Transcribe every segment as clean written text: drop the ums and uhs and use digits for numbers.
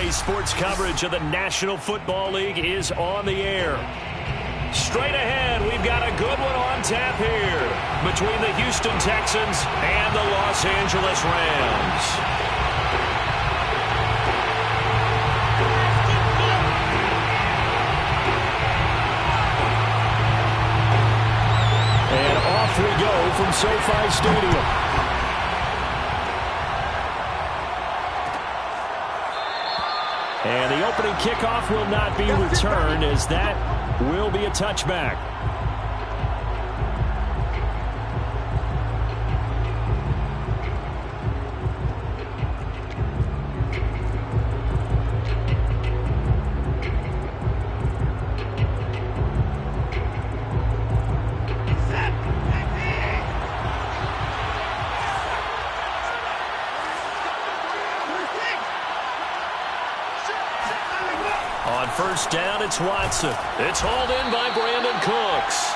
Today's sports coverage of the National Football League is on the air. Straight ahead, we've got a good one on tap here between the Houston Texans and the Los Angeles Rams. And off we go from SoFi Stadium. And the opening kickoff will not be returned, as that will be a touchback. On first down, it's Watson. It's hauled in by Brandon Cooks.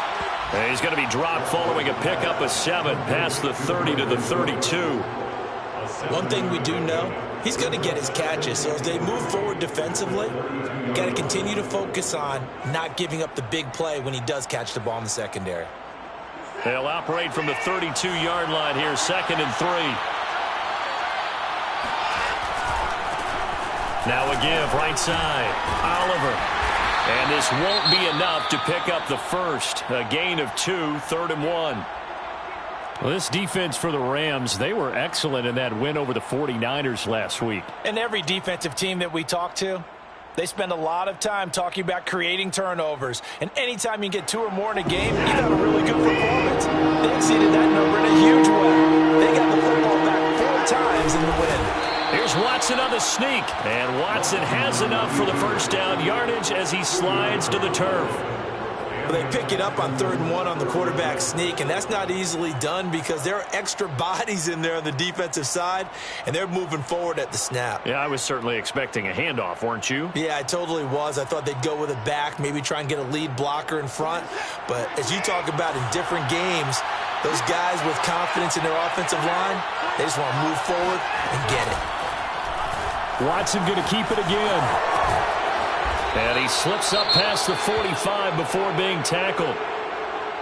And he's going to be dropped following a pickup of 7 past the 30 to the 32. One thing we do know, he's going to get his catches. So as they move forward defensively, got to continue to focus on not giving up the big play when he does catch the ball in the secondary. They'll operate from the 32-yard line here, 2nd and 3. Now a give, right side, Oliver. And this won't be enough to pick up the first. A gain of 2, 3rd and 1. Well, this defense for the Rams, they were excellent in that win over the 49ers last week. And every defensive team that we talk to, they spend a lot of time talking about creating turnovers. And anytime you get 2 or more in a game, you've had a really good performance. They exceeded that number in a huge way. They got the football back 4 times in the win. Here's Watson on the sneak, and Watson has enough for the first down yardage as he slides to the turf. Well, they pick it up on 3rd and 1 on the quarterback sneak, and that's not easily done because there are extra bodies in there on the defensive side, and they're moving forward at the snap. Yeah, I was certainly expecting a handoff, weren't you? Yeah, I totally was. I thought they'd go with a back, maybe try and get a lead blocker in front. But as you talk about in different games, those guys with confidence in their offensive line, they just want to move forward and get it. Watson going to keep it again. And he slips up past the 45 before being tackled.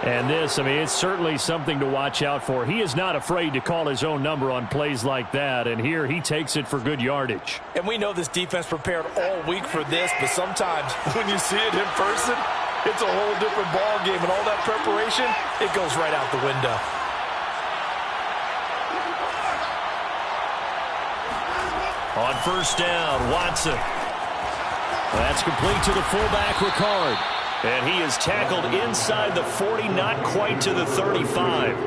And this, I mean, it's certainly something to watch out for. He is not afraid to call his own number on plays like that. And here he takes it for good yardage. And we know this defense prepared all week for this, but sometimes when you see it in person, it's a whole different ball game. And all that preparation, it goes right out the window. On first down, Watson. That's complete to the fullback, Ricard. And he is tackled inside the 40, not quite to the 35.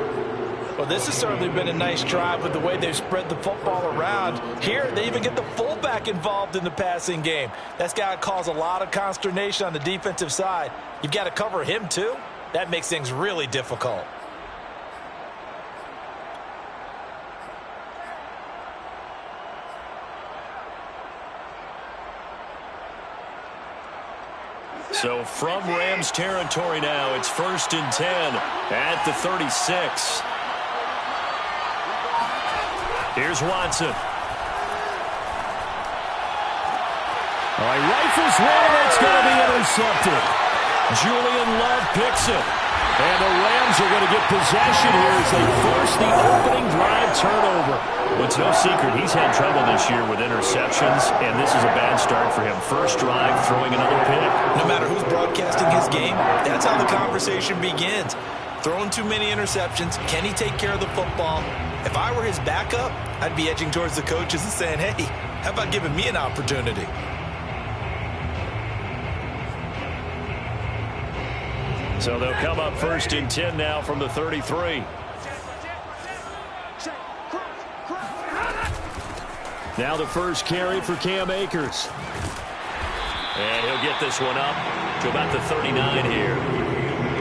Well, this has certainly been a nice drive with the way they've spread the football around. Here, they even get the fullback involved in the passing game. That's got to cause a lot of consternation on the defensive side. You've got to cover him, too. That makes things really difficult. So from Rams territory now, it's 1st and 10 at the 36. Here's Watson. All right, rifles one, and it's going to be intercepted. Julian Love picks it. And the Rams are going to get possession here as they force the opening drive turnover. Well, it's no secret he's had trouble this year with interceptions, and this is a bad start for him. First drive, throwing another pick. No matter who's broadcasting his game, that's how the conversation begins. Throwing too many interceptions, can he take care of the football? If I were his backup, I'd be edging towards the coaches and saying, hey, how about giving me an opportunity? So they'll come up 1st and 10 now from the 33. Now the first carry for Cam Akers. And he'll get this one up to about the 39 here.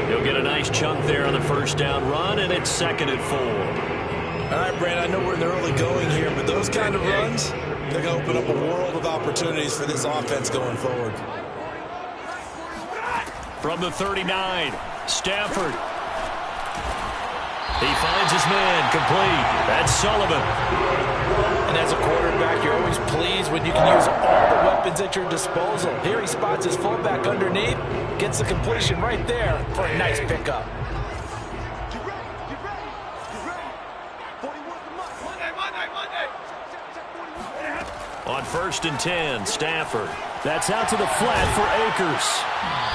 He'll get a nice chunk there on the first down run, and it's 2nd and 4. All right, Brandon, I know we're in the early going here, but those kind of runs, they're going to open up a world of opportunities for this offense going forward. From the 39, Stafford. He finds his man complete. That's Sullivan. And as a quarterback, you're always pleased when you can use all the weapons at your disposal. Here he spots his fullback underneath, gets the completion right there for a nice pickup. On 1st and 10, Stafford. That's out to the flat for Akers.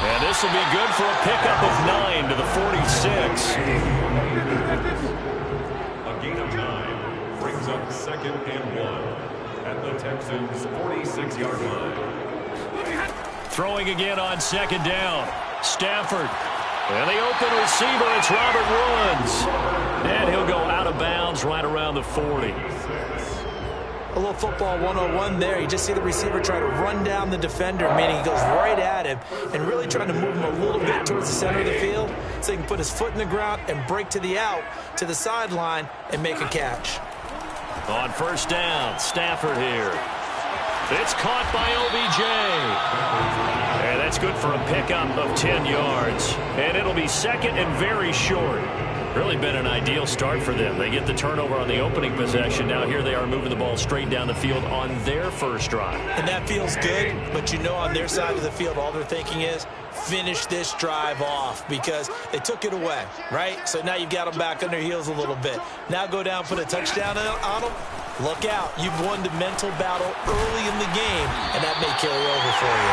And this will be good for a pickup of 9 to the 46. A gain of 9 brings up 2nd and 1 at the Texans' 46-yard line. Throwing again on 2nd down. Stafford. And the open receiver, it's Robert Woods. And he'll go out of bounds right around the 40. A little football 101 there. You just see the receiver try to run down the defender, meaning he goes right at him and really trying to move him a little bit towards the center of the field so he can put his foot in the ground and break to the out, to the sideline, and make a catch. On 1st down, Stafford here. It's caught by OBJ. And that's good for a pickup of 10 yards. And it'll be 2nd and very short. Really been an ideal start for them. They get the turnover on the opening possession. Now here they are moving the ball straight down the field on their first drive. And that feels good, but you know on their side of the field all they're thinking is finish this drive off because they took it away, right? So now you've got them back on their heels a little bit. Now go down, put a touchdown on them. Look out. You've won the mental battle early in the game, and that may carry over for you.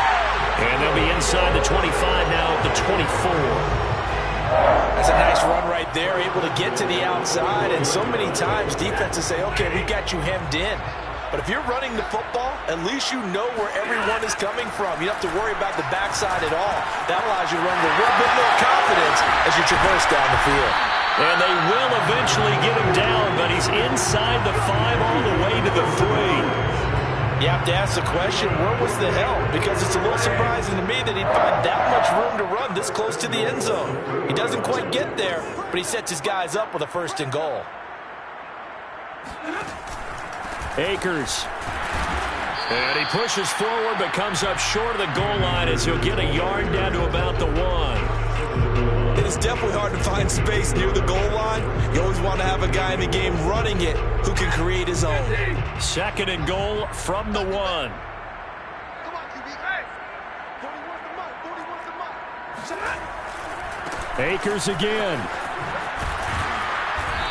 And they'll be inside the 25 now at the 24. That's a nice run right there, able to get to the outside. And so many times defenses say, okay, we got you hemmed in. But if you're running the football, at least you know where everyone is coming from. You don't have to worry about the backside at all. That allows you to run with a little bit more confidence as you traverse down the field. And they will eventually get him down, but he's inside the 5 all the way to the 3. You have to ask the question, where was the help? Because it's a little surprising to me that he'd find that much room to run this close to the end zone. He doesn't quite get there, but he sets his guys up with a 1st and goal. Akers. And he pushes forward but comes up short of the goal line as he'll get a yard down to about the 1. It is definitely hard to find space near the goal line. You always want to have a guy in the game running it who can create his own. 2nd and goal from the 1. Akers again.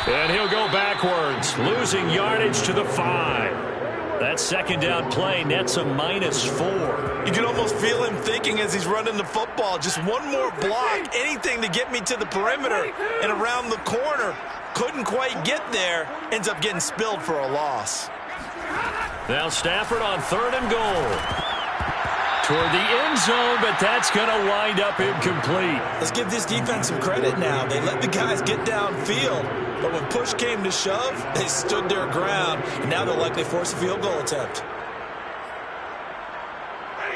And he'll go backwards, losing yardage to the 5. That 2nd down play nets a -4. You can almost feel him thinking as he's running the football, just one more block, anything to get me to the perimeter and around the corner. Couldn't quite get there, ends up getting spilled for a loss. Now Stafford on 3rd and goal. Toward the end zone, but that's going to wind up incomplete. Let's give this defense some credit now. They let the guys get downfield, but when push came to shove, they stood their ground, and now they'll likely force a field goal attempt.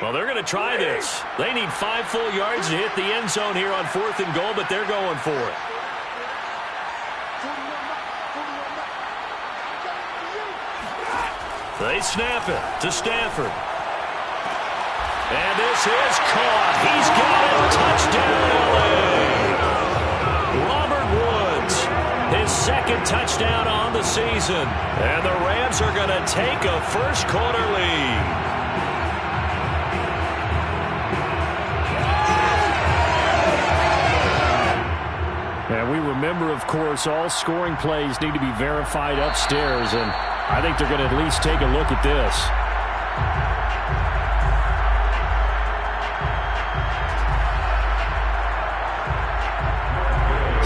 Well, they're going to try this. They need 5 full yards to hit the end zone here on 4th and goal, but they're going for it. They snap it to Stafford. And this is caught. He's got it. Touchdown, LA. Robert Woods, his 2nd touchdown on the season. And the Rams are going to take a first-quarter lead. And we remember, of course, all scoring plays need to be verified upstairs, and I think they're going to at least take a look at this.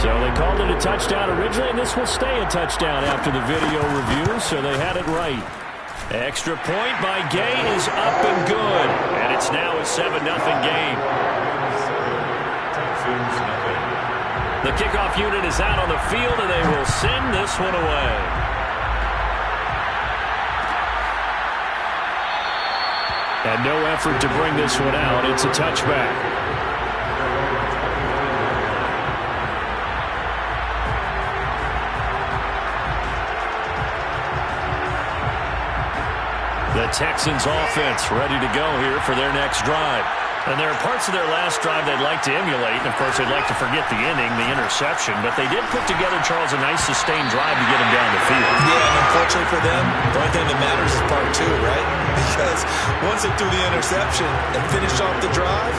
So they called it a touchdown originally, and this will stay a touchdown after the video review, so they had it right. Extra point by Gay is up and good, and it's now a 7-0 game. The kickoff unit is out on the field, and they will send this one away. And no effort to bring this one out. It's a touchback. The Texans offense ready to go here for their next drive. And there are parts of their last drive they'd like to emulate. And, of course, they'd like to forget the inning, the interception. But they did put together, Charles, a nice sustained drive to get him down the field. Yeah, and unfortunately for them. The only thing that matters is part two, right? Because once they threw the interception and finished off the drive,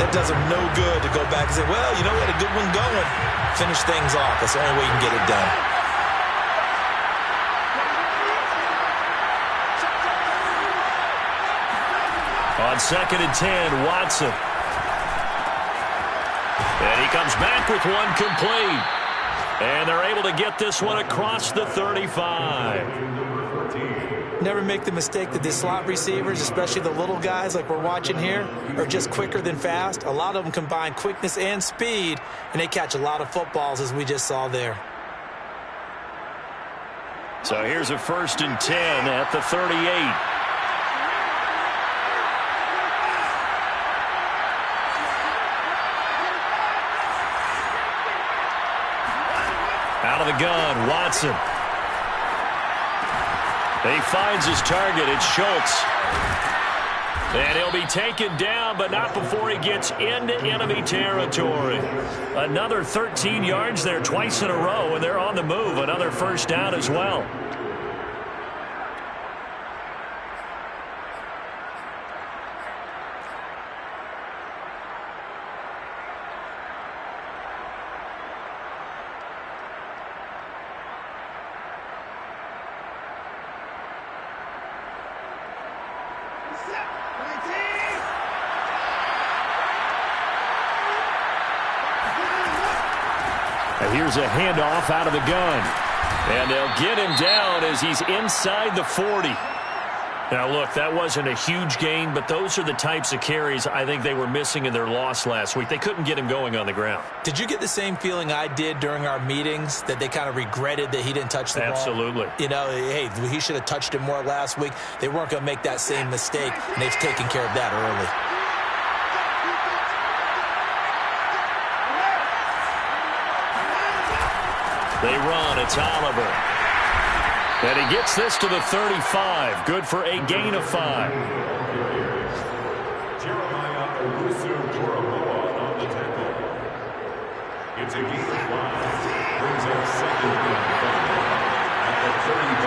that does them no good to go back and say, well, you know what, a good one going. Finish things off. That's the only way you can get it done. On 2nd and 10, Watson. And he comes back with one complete. And they're able to get this one across the 35. Never make the mistake that the slot receivers, especially the little guys like we're watching here, are just quicker than fast. A lot of them combine quickness and speed, and they catch a lot of footballs, as we just saw there. So here's a 1st and 10 at the 38. Out of the gun, Watson. He finds his target. It's Schultz. And he'll be taken down, but not before he gets into enemy territory. Another 13 yards there twice in a row, and they're on the move. Another 1st down as well. And here's a handoff out of the gun. And they'll get him down as he's inside the 40. Now, look, that wasn't a huge gain, but those are the types of carries I think they were missing in their loss last week. They couldn't get him going on the ground. Did you get the same feeling I did during our meetings, that they kind of regretted that he didn't touch the ball? Absolutely. You know, hey, he should have touched it more last week. They weren't going to make that same mistake, and they've taken care of that early. They run. It's Oliver. And he gets this to the 35. Good for a gain of 5. Jeremiah Owusu-Koramoah on the tackle. It's a gain of 5. Brings up 2nd and 5 at the 35.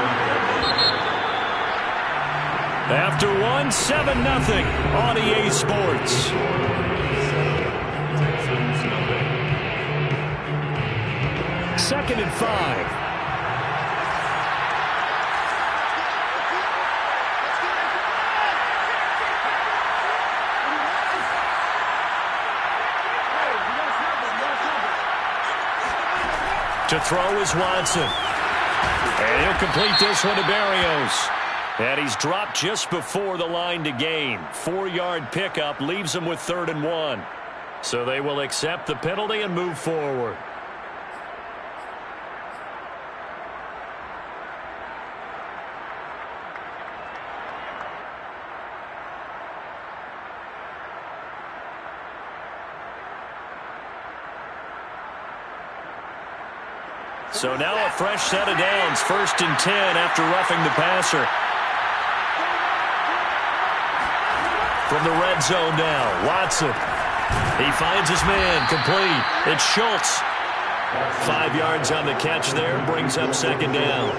After one, 7-0 on EA Sports. Texans nothing. 2nd and 5. To throw is Watson. And he'll complete this one to Berrios. And he's dropped just before the line to gain. 4-yard pickup leaves him with 3rd and 1. So they will accept the penalty and move forward. So now a fresh set of downs. 1st and 10 after roughing the passer. From the red zone now, Watson. He finds his man, complete. It's Schultz. 5 yards on the catch there, brings up 2nd down.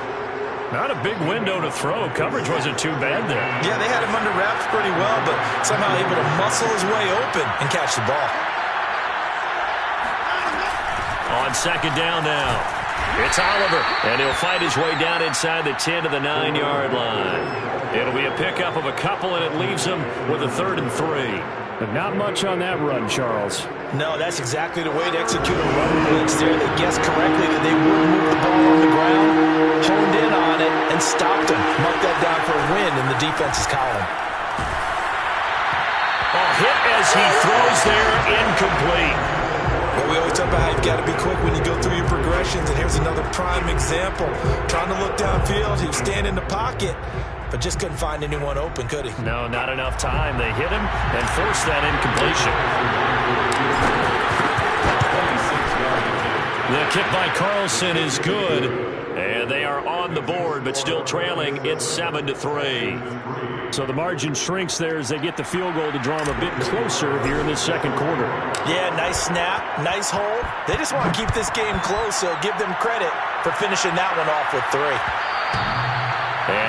Not a big window to throw. Coverage wasn't too bad there. Yeah, they had him under wraps pretty well, but somehow able to muscle his way open and catch the ball. On 2nd down now. It's Oliver, and he'll fight his way down inside the 10 to the 9-yard line. It'll be a pickup of a couple, and it leaves him with a 3rd and 3. But not much on that run, Charles. No, that's exactly the way to execute a run blitz there. They guessed correctly that they would move the ball on the ground, honed in on it, and stopped him. Marked that down for a win in the defense's column. A hit as he throws there, incomplete. Well, we always talk about how you've got to be quick when you go through your progressions, and here's another prime example. Trying to look downfield, he was standing in the pocket, but just couldn't find anyone open, could he? No, not enough time. They hit him and forced that incompletion. The kick by Carlson is good, and they are on the board, but still trailing. It's 7-3. So the margin shrinks there as they get the field goal to draw them a bit closer here in the 2nd quarter. Yeah, nice snap, nice hold. They just want to keep this game close, so give them credit for finishing that one off with 3.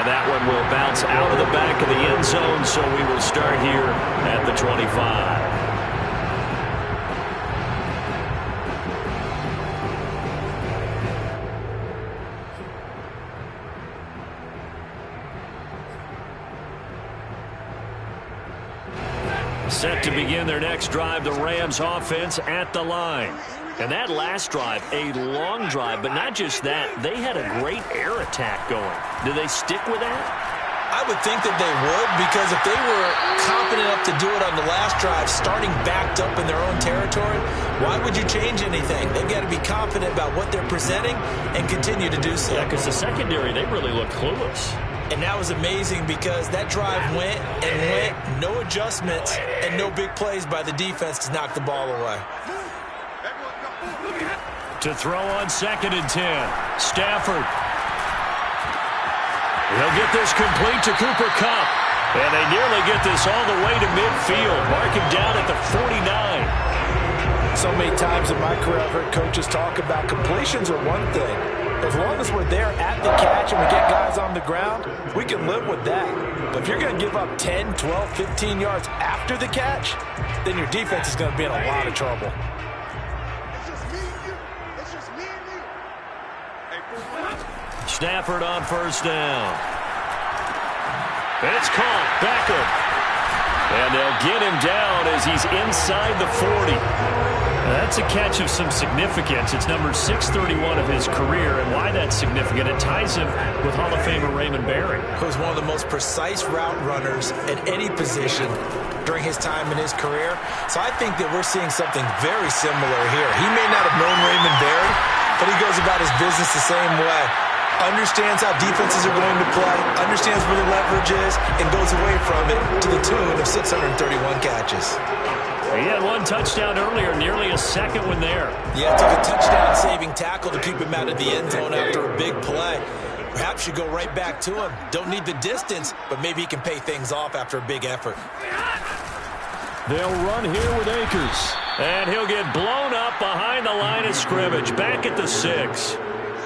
And that one will bounce out of the back of the end zone, so we will start here at the 25. Set to begin their next drive, the Rams offense at the line. And that last drive, a long drive, but not just that. They had a great air attack going. Do they stick with that? I would think that they would, because if they were confident enough to do it on the last drive, starting backed up in their own territory, why would you change anything? They've got to be confident about what they're presenting and continue to do so. Yeah, because the secondary, they really look clueless. And that was amazing because that drive went and went, no adjustments, and no big plays by the defense to knock the ball away. To throw on 2nd and 10, Stafford. He'll get this complete to Cooper Kupp. And they nearly get this all the way to midfield. Mark him down at the 49. So many times in my career, I've heard coaches talk about completions are one thing. As long as we're there at the catch and we get guys on the ground, we can live with that. But if you're going to give up 10, 12, 15 yards after the catch, then your defense is going to be in a lot of trouble. Stafford on 1st down. It's caught. Beckham. And they'll get him down as he's inside the 40. That's a catch of some significance. It's number 631 of his career, and why that's significant, it ties him with Hall of Famer Raymond Barry, who's one of the most precise route runners at any position during his time in his career. So I think that we're seeing something very similar here. He may not have known Raymond Barry, but he goes about his business the same way. Understands how defenses are going to play, understands where the leverage is, and goes away from it to the tune of 631 catches. He had one touchdown earlier, nearly a second one there. Yeah, took a touchdown-saving tackle to keep him out of the end zone after a big play. Perhaps you go right back to him. Don't need the distance, but maybe he can pay things off after a big effort. They'll run here with Akers. And he'll get blown up behind the line of scrimmage, back at the 6.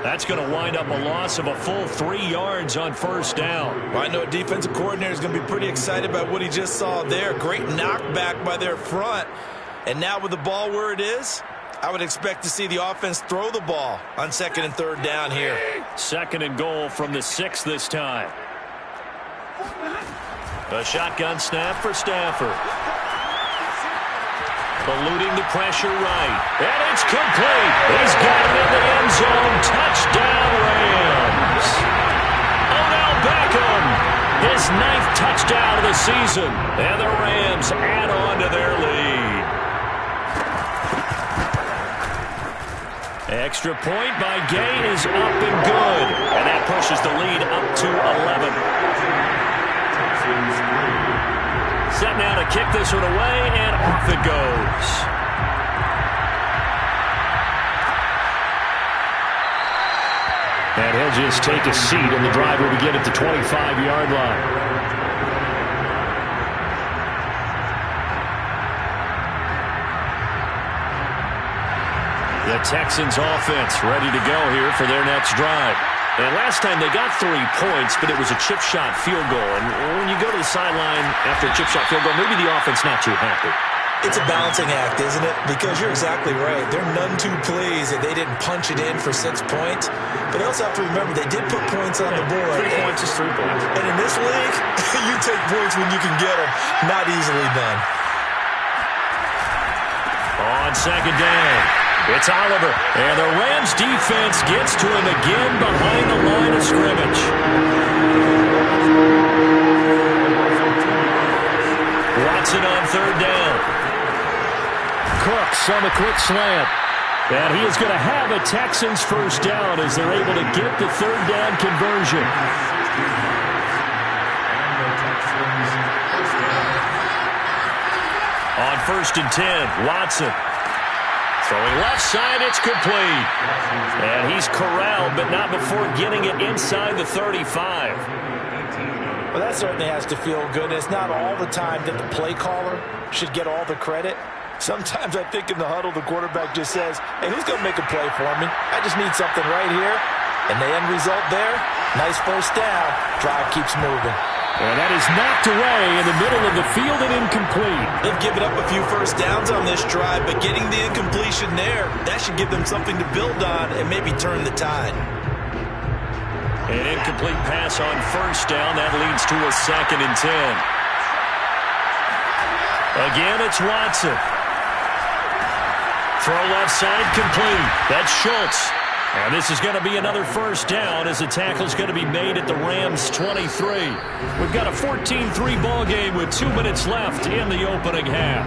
That's going to wind up a loss of a full 3 yards on 1st down. Well, I know a defensive coordinator is going to be pretty excited about what he just saw there. Great knockback by their front. And now with the ball where it is, I would expect to see the offense throw the ball on 2nd and 3rd down here. 2nd and goal from the 6 this time. A shotgun snap for Stafford. Eluding the pressure right. And it's complete. He's got it in the end zone. Touchdown, Rams. Odell Beckham, his 9th touchdown of the season. And the Rams add on to their lead. Extra point by Gay is up and good. And that pushes the lead up to 11. Set now to kick this one away, and off it goes. And he'll just take a seat, and the drive will begin at the 25-yard line. The Texans offense ready to go here for their next drive. And last time they got 3 points, but it was a chip shot field goal. And when you go to the sideline after a chip shot field goal, maybe the offense not too happy. It's a balancing act, isn't it? Because you're exactly right. They're none too pleased that they didn't punch it in for 6 points. But they also have to remember they did put points on the board. 3 points is 3 points. And in this league, you take points when you can get them. Not easily done. On 2nd down, it's Oliver. And the Rams defense gets to him again behind the line of scrimmage. Watson on 3rd down. Cooks on the quick slant. And he is going to have a Texans 1st down as they're able to get the 3rd down conversion. On 1st and 10, Watson. Throwing left side, it's complete. And he's corralled, but not before getting it inside the 35. Well, that certainly has to feel good. It's not all the time that the play caller should get all the credit. Sometimes I think in the huddle, the quarterback just says, hey, who's going to make a play for me? I just need something right here. And the end result there, nice first down. Drive keeps moving. And that is knocked away in the middle of the field and incomplete. They've given up a few first downs on this drive, but getting the incompletion there, that should give them something to build on and maybe turn the tide. An incomplete pass on first down. That leads to a 2nd and 10. Again, it's Watson. Throw left side complete. That's Schultz. And this is going to be another first down as the tackle's going to be made at the Rams' 23. We've got a 14-3 ball game with 2 minutes left in the opening half.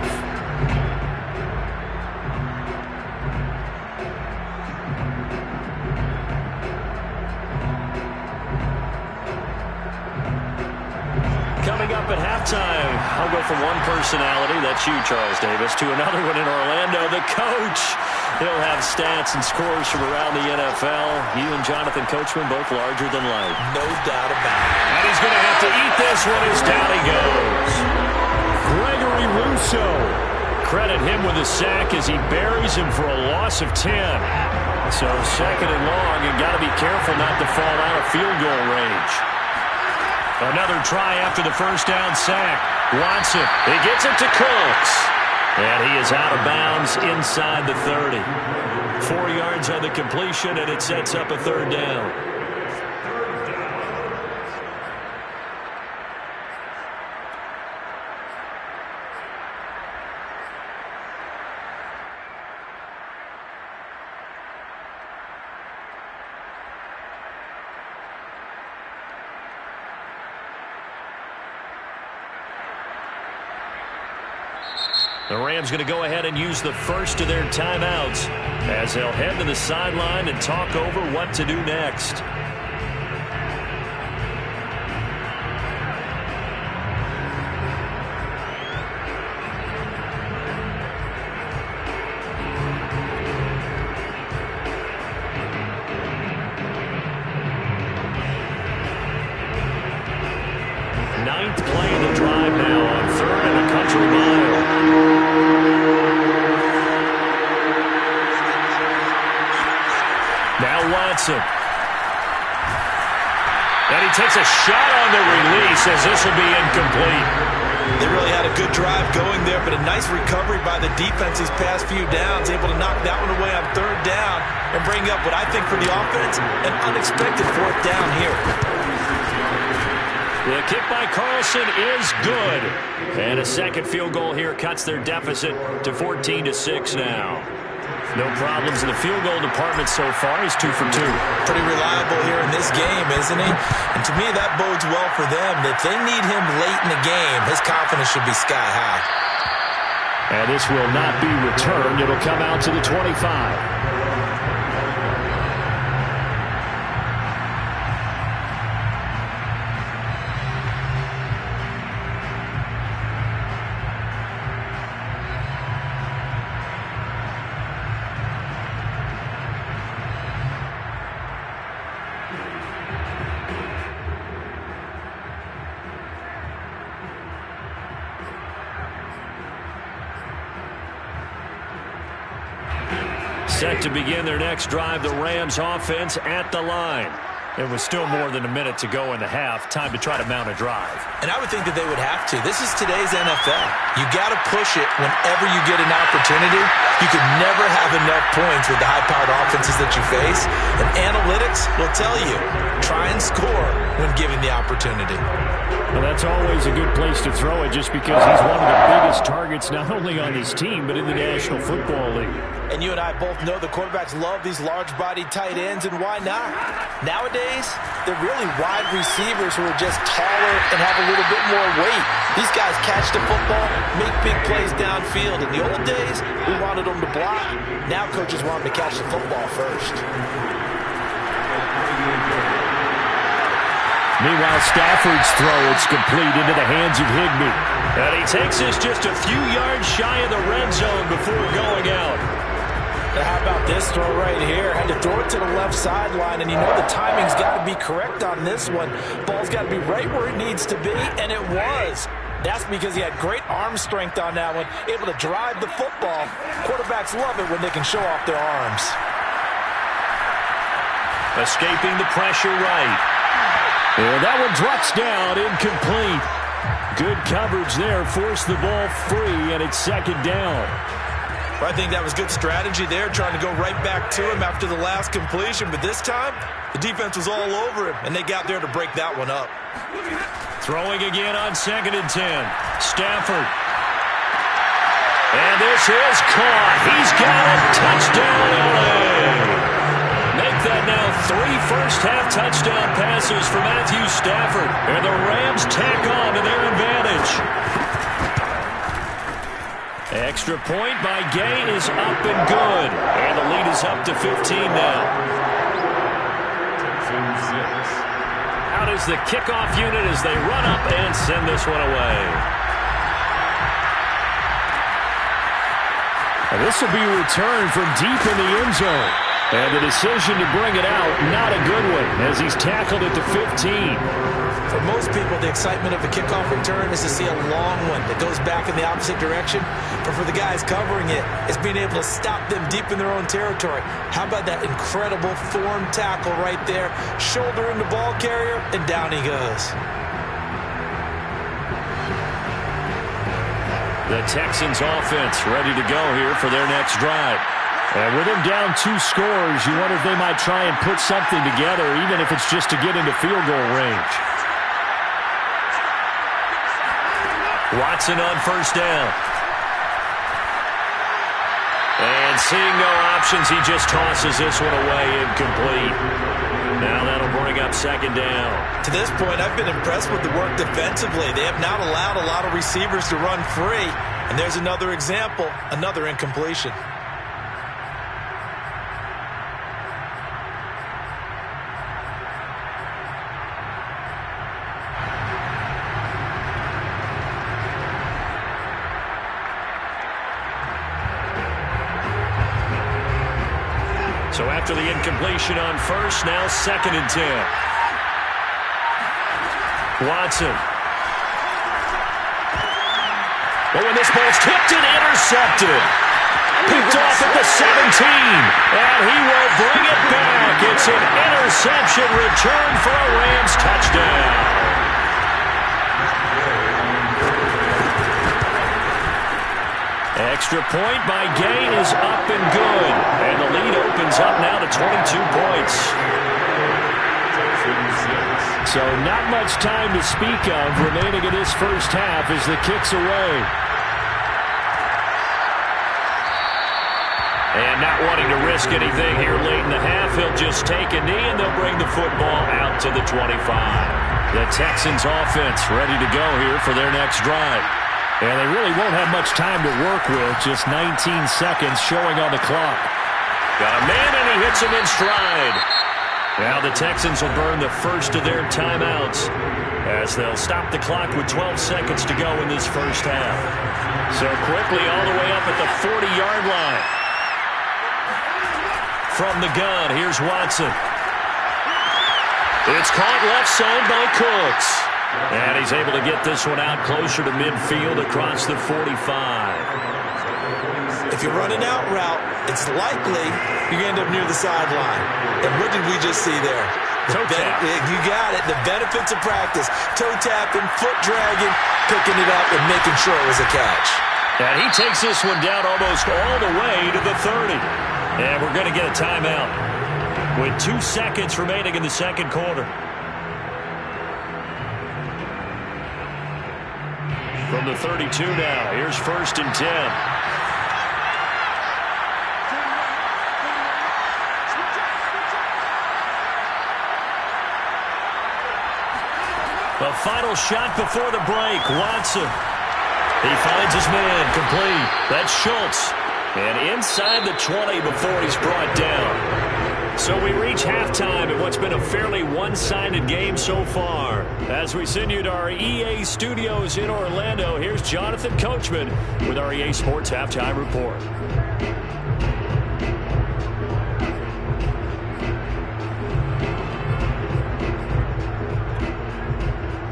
Coming up at halftime, I'll go from one personality, that's you, Charles Davis, to another one in Orlando, the coach. He'll have stats and scores from around the NFL. You and Jonathan Coachman both larger than life. No doubt about it. And he's going to have to eat this one as down he goes. Gregory Rousseau. Credit him with a sack as he buries him for a loss of 10. So 2nd and long, and got to be careful not to fall out of field goal range. Another try after the first down sack. Watson, he gets it to Cooks. And he is out of bounds inside the 30. 4 yards on the completion, and it sets up a 3rd down. The Rams going to go ahead and use the first of their timeouts as they'll head to the sideline and talk over what to do next. Ninth play of the drive now on 3rd and a country mile. Now Watson. And he takes a shot on the release as this will be incomplete. They really had a good drive going there, but a nice recovery by the defense these past few downs, able to knock that one away on 3rd down and bring up what I think for the offense, an unexpected 4th down here. The kick by Carlson is good. And a second field goal here cuts their deficit to 14-6 now. No problems in the field goal department so far. He's 2 for 2. Pretty reliable here in this game, isn't he? And to me, that bodes well for them. If they need him late in the game, his confidence should be sky high. And this will not be returned. It'll come out to the 25. Set to begin their next drive, the Rams offense at the line. It was still more than a minute to go in the half. Time to try to mount a drive. And I would think that they would have to. This is today's NFL. You got to push it whenever you get an opportunity. You can never have enough points with the high-powered offenses that you face. And analytics will tell you, try and score when given the opportunity. Well, that's always a good place to throw it just because he's one of the biggest targets not only on his team but in the National Football League. And you and I both know the quarterbacks love these large-bodied tight ends, and why not? Nowadays, they're really wide receivers who are just taller and have a little bit more weight. These guys catch the football, make big plays downfield. In the old days, we wanted them to block. Now coaches want them to catch the football first. Meanwhile, Stafford's throw, it's complete into the hands of Higbee. And he takes this just a few yards shy of the red zone before going out. Now how about this throw right here? Had to throw it to the left sideline, and you know the timing's got to be correct on this one. Ball's got to be right where it needs to be, and it was. That's because he had great arm strength on that one, able to drive the football. Quarterbacks love it when they can show off their arms. Escaping the pressure right. And that one drops down, incomplete. Good coverage there, forced the ball free, and it's second down. I think that was good strategy there, trying to go right back to him after the last completion. But this time, the defense was all over him, and they got there to break that one up. Throwing again on 2nd and 10. Stafford. And this is caught. He's got it. Touchdown, LA. Make that now 3 first-half touchdown passes for Matthew Stafford. And the Rams tack on to their advantage. Extra point by Gay is up and good. And the lead is up to 15 now. Texans 6. Out is the kickoff unit as they run up and send this one away. And this will be returned from deep in the end zone. And the decision to bring it out, not a good one, as he's tackled at the 15. For most people, the excitement of a kickoff return is to see a long one that goes back in the opposite direction. But for the guys covering it, it's being able to stop them deep in their own territory. How about that incredible form tackle right there? Shoulder in the ball carrier, and down he goes. The Texans offense ready to go here for their next drive. And with them down 2 scores, you wonder if they might try and put something together, even if it's just to get into field goal range. Watson on first down. And seeing no options, he just tosses this one away, incomplete. Now that'll bring up 2nd down. To this point, I've been impressed with the work defensively. They have not allowed a lot of receivers to run free. And there's another example, another incompletion. So after the incompletion on first, now 2nd and 10. Watson. Oh, and this ball's tipped and intercepted. Picked off at the 17. And he will bring it back. It's an interception return for a Rams touchdown. Extra point by Gay is up and good. And the lead opens up now to 22 points. So not much time to speak of remaining in this first half as the kick's away. And not wanting to risk anything here late in the half, he'll just take a knee and they'll bring the football out to the 25. The Texans offense ready to go here for their next drive. And they really won't have much time to work with, just 19 seconds showing on the clock. Got a man and he hits him in stride. Now the Texans will burn the first of their timeouts as they'll stop the clock with 12 seconds to go in this first half. So quickly all the way up at the 40-yard line. From the gun, here's Watson. It's caught left side by Cooks. And he's able to get this one out closer to midfield across the 45. If you're running out route, it's likely you're going to end up near the sideline. And what did we just see there? Toe tap. You got it. The benefits of practice. Toe tapping, foot dragging, picking it up, and making sure it was a catch. And he takes this one down almost all the way to the 30. And we're going to get a timeout with 2 seconds remaining in the second quarter. From the 32 now, here's 1st and 10. The final shot before the break, Watson. He finds his man, complete. That's Schultz. And inside the 20 before he's brought down. So we reach halftime at what's been a fairly one-sided game so far. As we send you to our EA studios in Orlando, here's Jonathan Coachman with our EA Sports Halftime Report.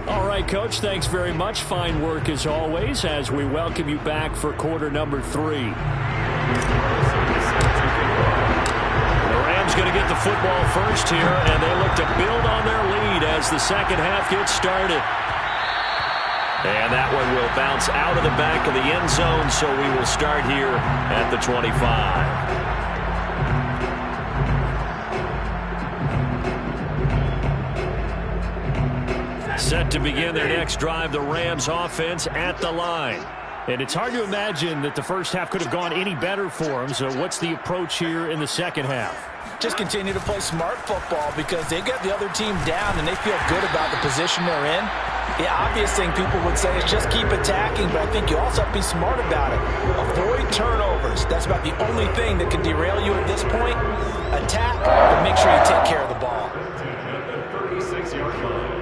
All right, Coach, thanks very much. Fine work as always as we welcome you back for quarter number 3. going to get the football first here, and they look to build on their lead as the second half gets started. And that one will bounce out of the back of the end zone, so we will start here at the 25. Set to begin their next drive, the Rams offense at the line. And it's hard to imagine that the first half could have gone any better for them. So what's the approach here in the second half? Just continue to play smart football because they got the other team down and they feel good about the position they're in. The obvious thing people would say is just keep attacking, but I think you also have to be smart about it. Avoid turnovers. That's about the only thing that can derail you at this point. Attack, but make sure you take care of the ball. 36-yard line.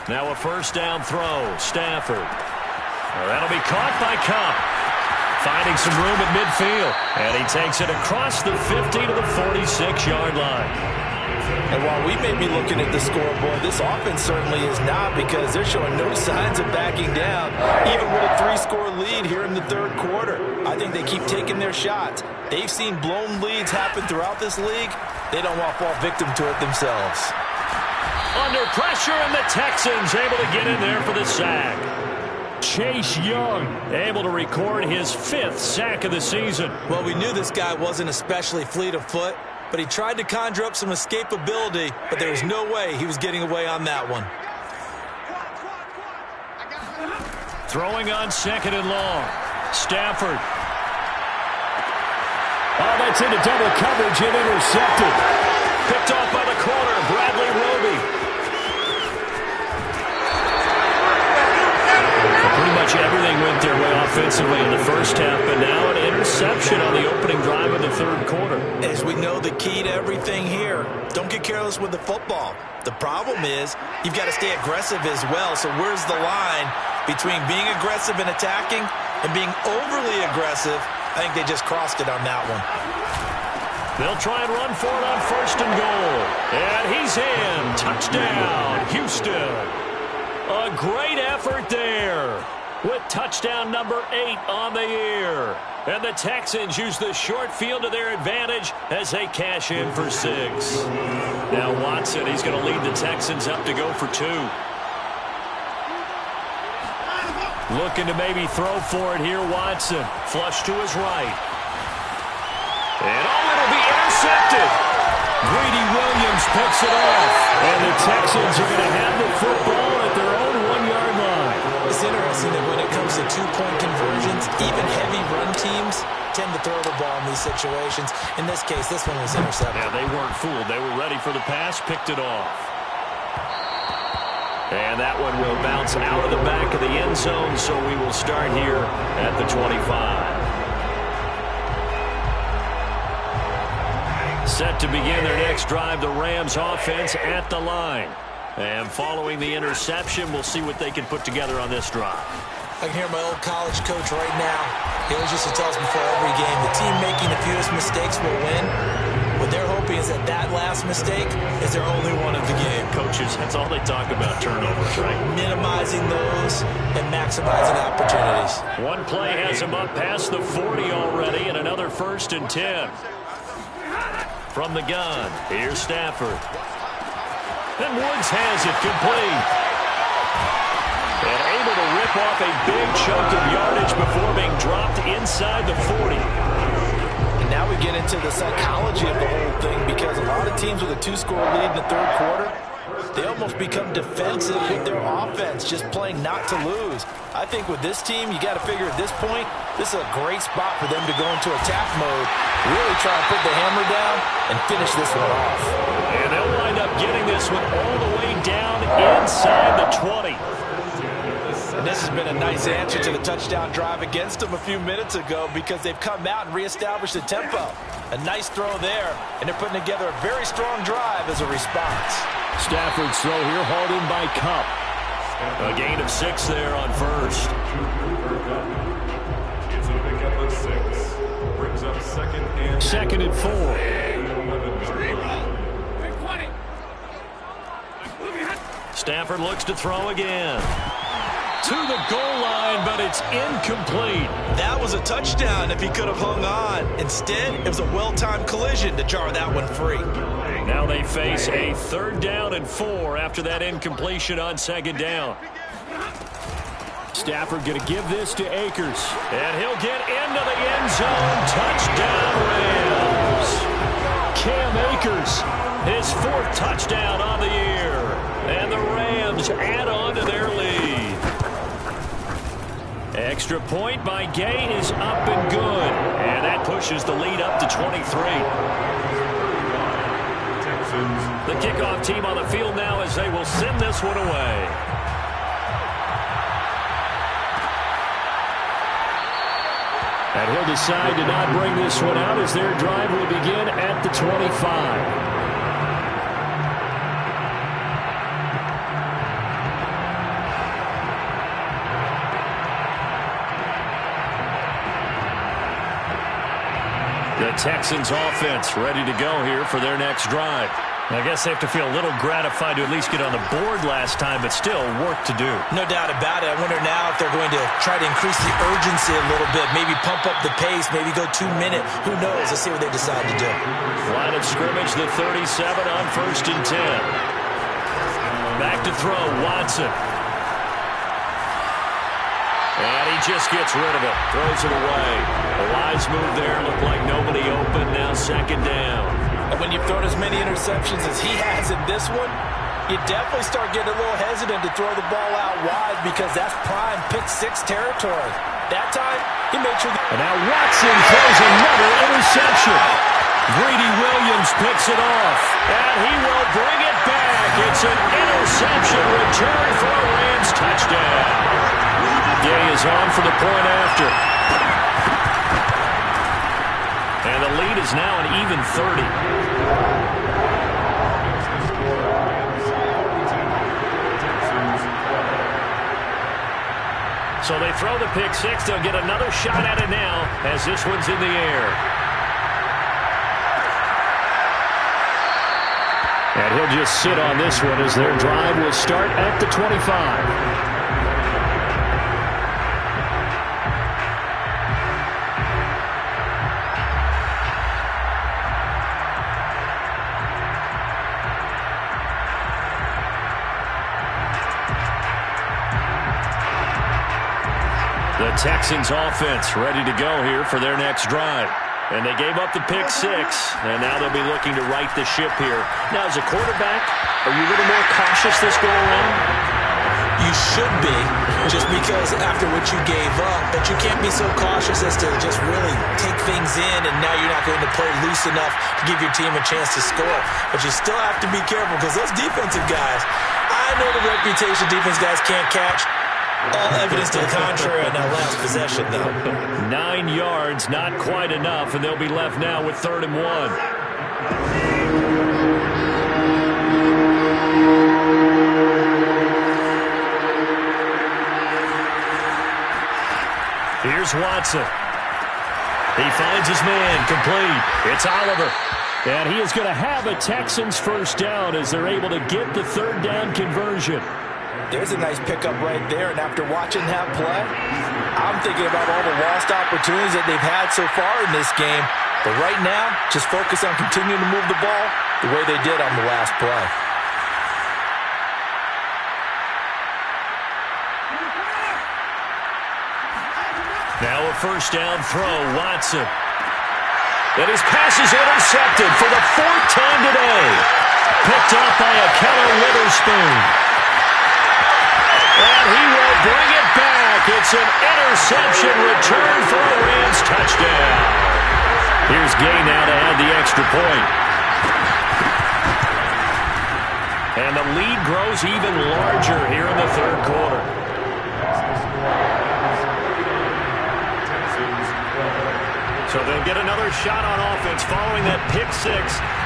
Now a first down throw. Stafford. Well, that'll be caught by Cup. Finding some room at midfield. And he takes it across the 50 to the 46-yard line. And while we may be looking at the scoreboard, this offense certainly is not because they're showing no signs of backing down, even with a 3-score lead here in the third quarter. I think they keep taking their shots. They've seen blown leads happen throughout this league. They don't want to fall victim to it themselves. Under pressure, and the Texans able to get in there for the sack. Chase Young able to record his 5th sack of the season. Well, we knew this guy wasn't especially fleet of foot, but he tried to conjure up some escapability, but there was no way he was getting away on that one. Throwing on 2nd and long. Stafford. Oh, that's into double coverage and intercepted. Picked off by the corner, Bradley Roby. Pretty much everything went their way offensively in the first half, but now an interception on the opening drive of the third quarter. As we know, the key to everything here, don't get careless with the football. The problem is you've got to stay aggressive as well, so where's the line between being aggressive and attacking and being overly aggressive? I think they just crossed it on that one. They'll try and run for it on 1st and goal. And he's in. Touchdown, Houston. A great effort there with touchdown number 8 on the year. And the Texans use the short field to their advantage as they cash in for 6. Now Watson, he's going to lead the Texans up to go for 2. Looking to maybe throw for it here, Watson. Flush to his right. And it'll be intercepted. Greedy Williams picks it off. And the Texans are going to have the football at their own 1-yard line. It's interesting that when it comes to 2-point conversions, even heavy run teams tend to throw the ball in these situations. In this case, this one was intercepted. Yeah, they weren't fooled. They were ready for the pass, picked it off. And that one will bounce out of the back of the end zone, so we will start here at the 25. Set to begin their next drive, the Rams offense at the line. And following the interception, we'll see what they can put together on this drive. I can hear my old college coach right now. He always used to tell us before every game, the team making the fewest mistakes will win. What they're hoping is that that last mistake is their only one of the game. Coaches, that's all they talk about, turnovers, right? Minimizing those and maximizing opportunities. One play has him up past the 40 already, and another 1st and 10. From the gun, here's Stafford. And Woods has it complete. And able to rip off a big chunk of yardage before being dropped inside the 40. And now we get into the psychology of the whole thing because a lot of teams with a 2-score lead in the third quarter, they almost become defensive with their offense, just playing not to lose. I think with this team, you got to figure at this point, this is a great spot for them to go into attack mode, really try and put the hammer down and finish this one off. And they'll wind up getting this one all the way down inside the 20. And this has been a nice answer to the touchdown drive against them a few minutes ago because they've come out and reestablished the tempo. A nice throw there, and they're putting together a very strong drive as a response. Stafford's throw here hauled in by Cup. A gain of 6 there on 1st. It's a pickup of 6. Brings up 2nd and 2nd and 4. Stafford looks to throw again. To the goal line, but it's incomplete. That was a touchdown if he could have hung on. Instead, it was a well-timed collision to jar that one free. Now they face a 3rd down and 4 after that incompletion on 2nd down. Stafford going to give this to Akers. And he'll get into the end zone. Touchdown, Rams. Cam Akers, his 4th touchdown on the year. And the Rams add on to their lead. Extra point by Gay is up and good. And that pushes the lead up to 23. The kickoff team on the field now as they will send this one away. And he'll decide to not bring this one out as their drive will begin at the 25. The Texans offense ready to go here for their next drive. I guess they have to feel a little gratified to at least get on the board last time, but still work to do. No doubt about it. I wonder now if they're going to try to increase the urgency a little bit, maybe pump up the pace, maybe go 2-minute. Who knows? Let's see what they decide to do. Line of scrimmage, the 37 on 1st and 10. Back to throw, Watson. And he just gets rid of it. Throws it away. A wise move there. Looked like nobody open. Now 2nd down. And when you've thrown as many interceptions as he has in this one, you definitely start getting a little hesitant to throw the ball out wide because that's prime pick-6 territory. That time, he made sure. And now Watson throws another interception. Greedy Williams picks it off. And he will bring it back. It's an interception return for a Rams touchdown. Gay is on for the point after. And the lead is now an even 30. So they throw the pick-6. They'll get another shot at it now as this one's in the air. And he'll just sit on this one as their drive will start at the 25. The Texans offense ready to go here for their next drive. And they gave up the pick-6, and now they'll be looking to right the ship here. Now, as a quarterback, are you a little more cautious this go-around? You should be, just because after what you gave up, but you can't be so cautious as to just really take things in, and now you're not going to play loose enough to give your team a chance to score. But you still have to be careful because those defensive guys, I know the reputation defense guys can't catch. All evidence to the contrary on that last possession, though. 9 yards, not quite enough, and they'll be left now with 3rd and 1. Here's Watson. He finds his man, complete. It's Oliver. And he is going to have a Texans 1st down as they're able to get the 3rd down conversion. There's a nice pickup right there, and after watching that play, I'm thinking about all the lost opportunities that they've had so far in this game. But right now, just focus on continuing to move the ball the way they did on the last play. Now a 1st down throw, Watson. And his pass is intercepted for the 4th time today. Picked up by a Keller Witherspoon. And he will bring it back. It's an interception return for a Rams touchdown. Here's Gay now to add the extra point. And the lead grows even larger here in the 3rd quarter. So they'll get another shot on offense following that pick-6.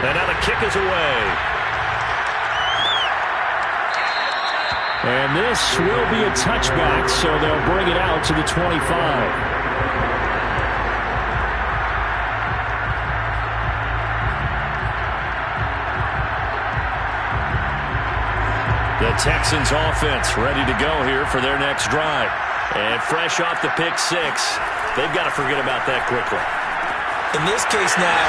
And now the kick is away. And this will be a touchback, so they'll bring it out to the 25. The Texans offense ready to go here for their next drive. And fresh off the pick six, they've got to forget about that quickly. In this case now.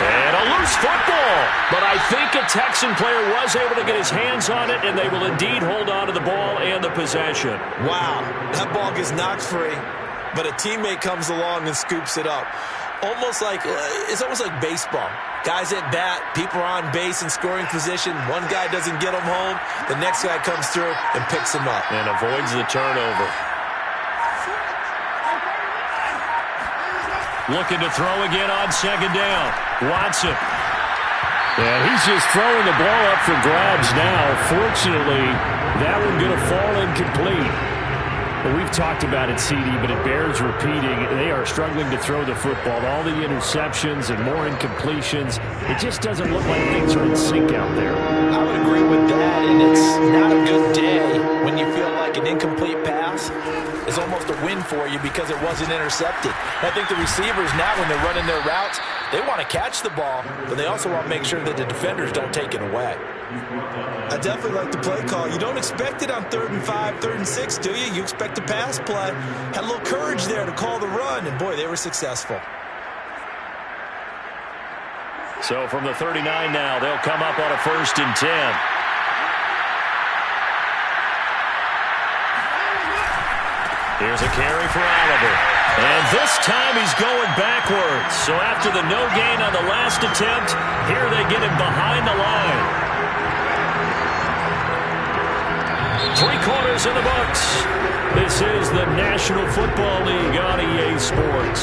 And a loose football. But I think a Texan player was able to get his hands on it, and they will indeed hold on to the ball and the possession. Wow, that ball gets knocked free, but a teammate comes along and scoops it up. It's almost like baseball. Guys at bat, people are on base in scoring position. One guy doesn't get him home. The next guy comes through and picks him up. And avoids the turnover. Looking to throw again on second down. Watson. And he's just throwing the ball up for grabs now. Fortunately, that one going to fall incomplete. Well, we've talked about it, CD, but it bears repeating. They are struggling to throw the football. All the interceptions and more incompletions. It just doesn't look like things are in sync out there. I would agree with that, and it's not a good day when you feel like an incomplete pass is almost a win for you because it wasn't intercepted. I think the receivers now, when they're running their routes, they want to catch the ball, but they also want to make sure that the defenders don't take it away. I definitely like the play call. You don't expect it on 3rd and 5, 3rd and 6, do you? You expect a pass play. Had a little courage there to call the run, and boy, they were successful. So from the 39 now, they'll come up on a 1st and 10. Here's a carry for Oliver. And this time he's going backwards. So after the no gain on the last attempt, here they get him behind the line. 3 quarters in the books. This is the National Football League on EA Sports.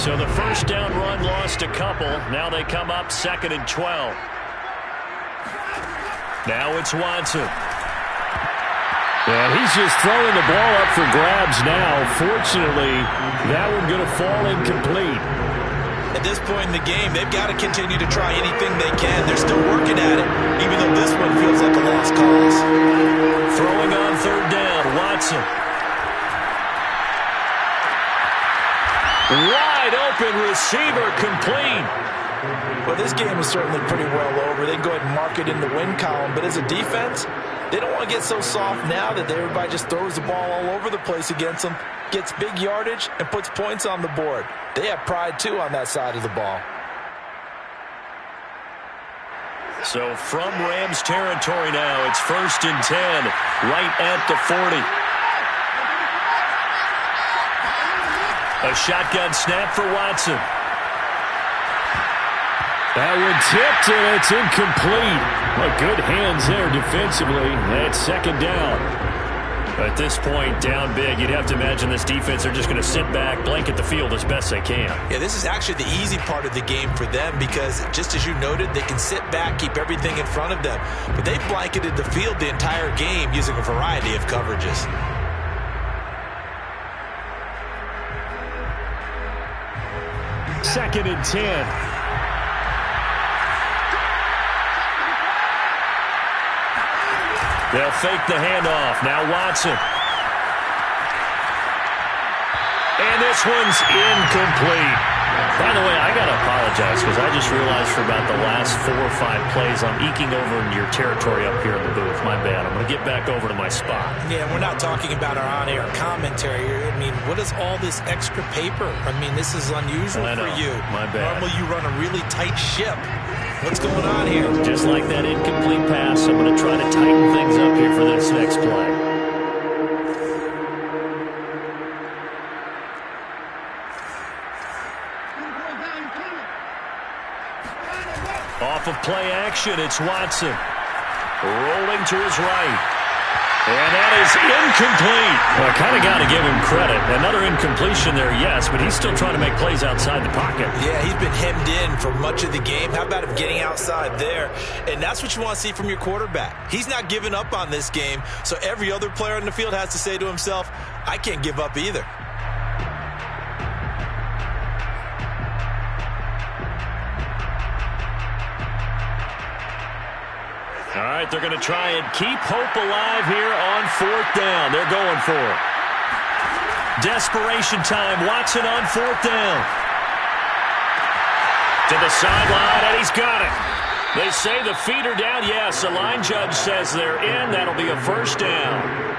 So the first down run lost a couple. Now they come up 2nd and 12. Now it's Watson. And he's just throwing the ball up for grabs now. Fortunately, that one going to fall incomplete. At this point in the game, they've got to continue to try anything they can. They're still working at it, even though this one feels like a lost cause. Throwing on 3rd down, Watson. Wide open receiver, complete. Well, this game is certainly pretty well over. They can go ahead and mark it in the win column. But as a defense, they don't want to get so soft now that everybody just throws the ball all over the place against them, gets big yardage, and puts points on the board. They have pride, too, on that side of the ball. So from Rams territory now, it's 1st and 10, right at the 40. A shotgun snap for Watson. That one tipped, and it's incomplete. Well, good hands there defensively. That's 2nd down. At this point, down big, you'd have to imagine this defense are just going to sit back, blanket the field as best they can. Yeah, this is actually the easy part of the game for them because, just as you noted, they can sit back, keep everything in front of them. But they blanketed the field the entire game using a variety of coverages. Second and 10. They'll fake the handoff. Now Watson. And this one's incomplete. By the way, I got to apologize because I just realized for about the last 4 or 5 plays I'm eking over into your territory up here in the booth. My bad. I'm going to get back over to my spot. Yeah, we're not talking about our on-air commentary. I mean, what is all this extra paper? I mean, this is unusual for you. My bad. Normally you run a really tight ship. What's going on here? Just like that incomplete pass, I'm going to try to tighten things up here for this next play. Off of play action, it's Watson. Rolling to his right. And that is incomplete. Well, I kind of got to give him credit. Another incompletion there, yes, but he's still trying to make plays outside the pocket. Yeah, he's been hemmed in for much of the game. How about him getting outside there? And that's what you want to see from your quarterback. He's not giving up on this game, so every other player in the field has to say to himself, I can't give up either. All right, they're going to try and keep hope alive here on 4th down. They're going for it. Desperation time. Watson on 4th down. To the sideline, and he's got it. They say the feet are down. Yes, the line judge says they're in. That'll be a first down.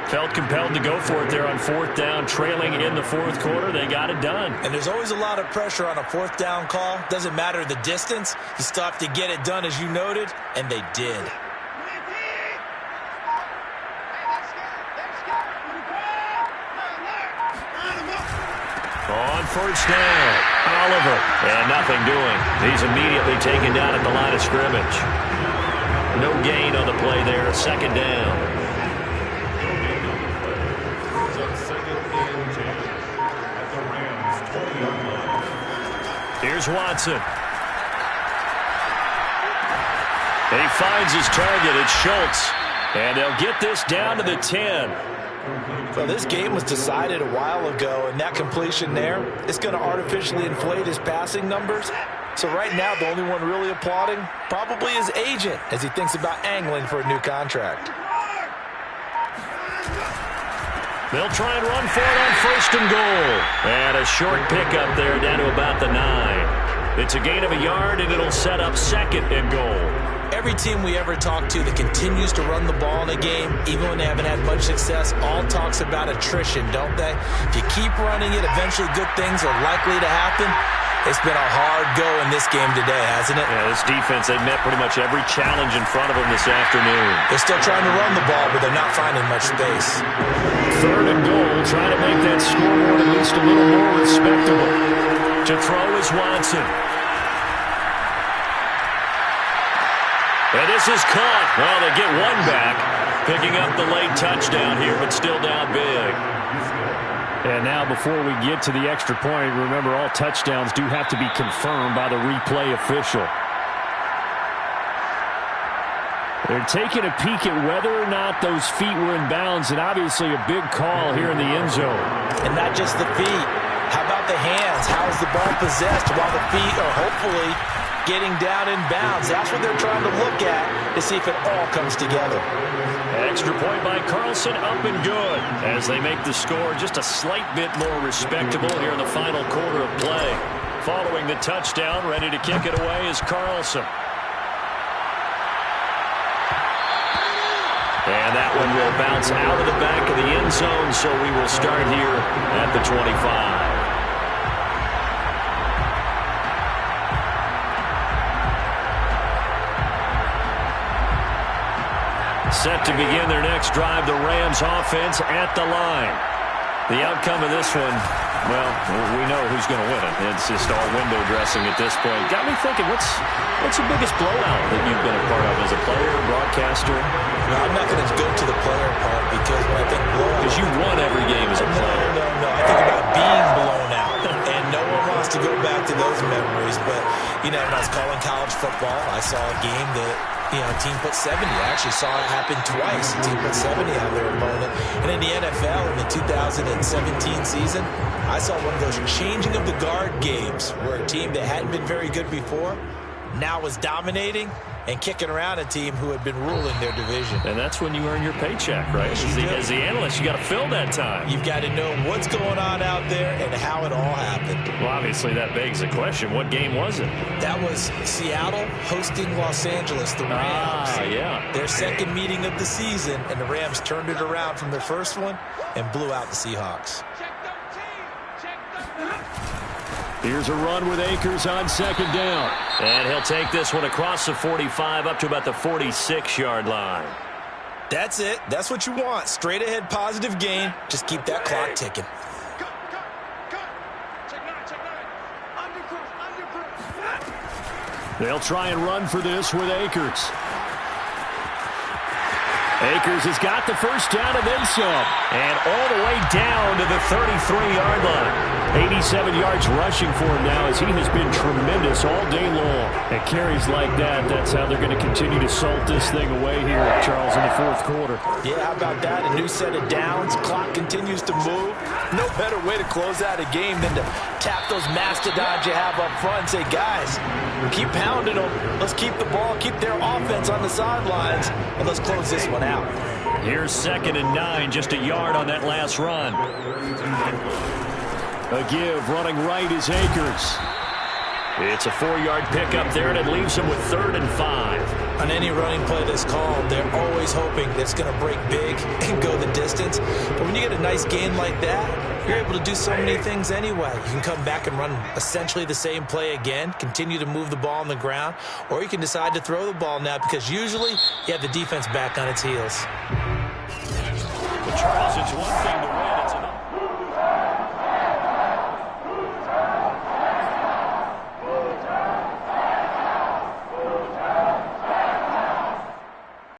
Felt compelled to go for it there on fourth down, trailing in the fourth quarter. They got it done. And there's always a lot of pressure on a fourth down call. Doesn't matter the distance. You still have to get it done, as you noted, and they did. On first down, Oliver. And nothing doing. He's immediately taken down at the line of scrimmage. No gain on the play there. Second down. Here's Watson. He finds his target. It's Schultz. And they'll get this down to the 10. Well, this game was decided a while ago, and that completion there is going to artificially inflate his passing numbers. So right now, the only one really applauding probably his agent as he thinks about angling for a new contract. They'll try and run for it on first and goal. And a short pickup there down to about the 9. It's a gain of a yard, and it'll set up second and goal. Every team we ever talk to that continues to run the ball in a game, even when they haven't had much success, all talks about attrition, don't they? If you keep running it, eventually good things are likely to happen. It's been a hard go in this game today, hasn't it? Yeah, this defense, they met pretty much every challenge in front of them this afternoon. They're still trying to run the ball, but they're not finding much space. Third and goal, trying to make that scoreboard at least a little more respectable. To throw is Watson. And this is caught. Well, they get one back, picking up the late touchdown here, but still down big. And now before we get to the extra point, remember all touchdowns do have to be confirmed by the replay official. They're taking a peek at whether or not those feet were in bounds, and obviously a big call here in the end zone. And not just the feet. How about the hands? How is the ball possessed while the feet are hopefully getting down in bounds? That's what they're trying to look at to see if it all comes together. Extra point by Carlson, up and good, as they make the score just a slight bit more respectable here in the final quarter of play. Following the touchdown, ready to kick it away is Carlson. And that one will bounce out of the back of the end zone, so we will start here at the 25. Set to begin their next drive, the Rams offense at the line. The outcome of this one, well, we know who's going to win it. It's just all window dressing at this point. Got me thinking, what's the biggest blowout that you've been a part of as a player, broadcaster? No, I'm not going to go to the player part because when I think blowout... Because you won every game as a player. No. I think about being blown out. And no one wants to go back to those memories. But, when I was calling college football, I saw a game that... a team put 70. I actually saw it happen twice. A team put 70 on their opponent. And in the NFL, in the 2017 season, I saw one of those changing of the guard games where a team that hadn't been very good before now was dominating and kicking around a team who had been ruling their division. And that's when you earn your paycheck, right? As the analyst, you got to fill that time. You've got to know what's going on out there and how it all happened. Well, obviously that begs the question, what game was it? That was Seattle hosting Los Angeles, the Rams. Yeah. Their second meeting of the season, and the Rams turned it around from their first one and blew out the Seahawks. Here's a run with Akers on second down. And he'll take this one across the 45 up to about the 46-yard line. That's it. That's what you want. Straight ahead positive gain. Just keep that clock ticking. They'll try and run for this with Akers. Akers has got the first down and then some. And all the way down to the 33-yard line. 87 yards rushing for him now as he has been tremendous all day long. At carries like that, that's how they're going to continue to salt this thing away here, Charles, in the fourth quarter. Yeah, how about that? A new set of downs. Clock continues to move. No better way to close out a game than to tap those mastodons you have up front and say, guys, keep pounding them. Let's keep the ball, keep their offense on the sidelines, and let's close this one out. Here's 2nd and 9, just a yard on that last run. A give, running right is Akers. It's a 4-yard pickup there, and it leaves him with 3rd and 5. On any running play that's called, they're always hoping that it's going to break big and go the distance. But when you get a nice gain like that, you're able to do so many things anyway. You can come back and run essentially the same play again, continue to move the ball on the ground, or you can decide to throw the ball now because usually you have the defense back on its heels. But Charles, it's one thing to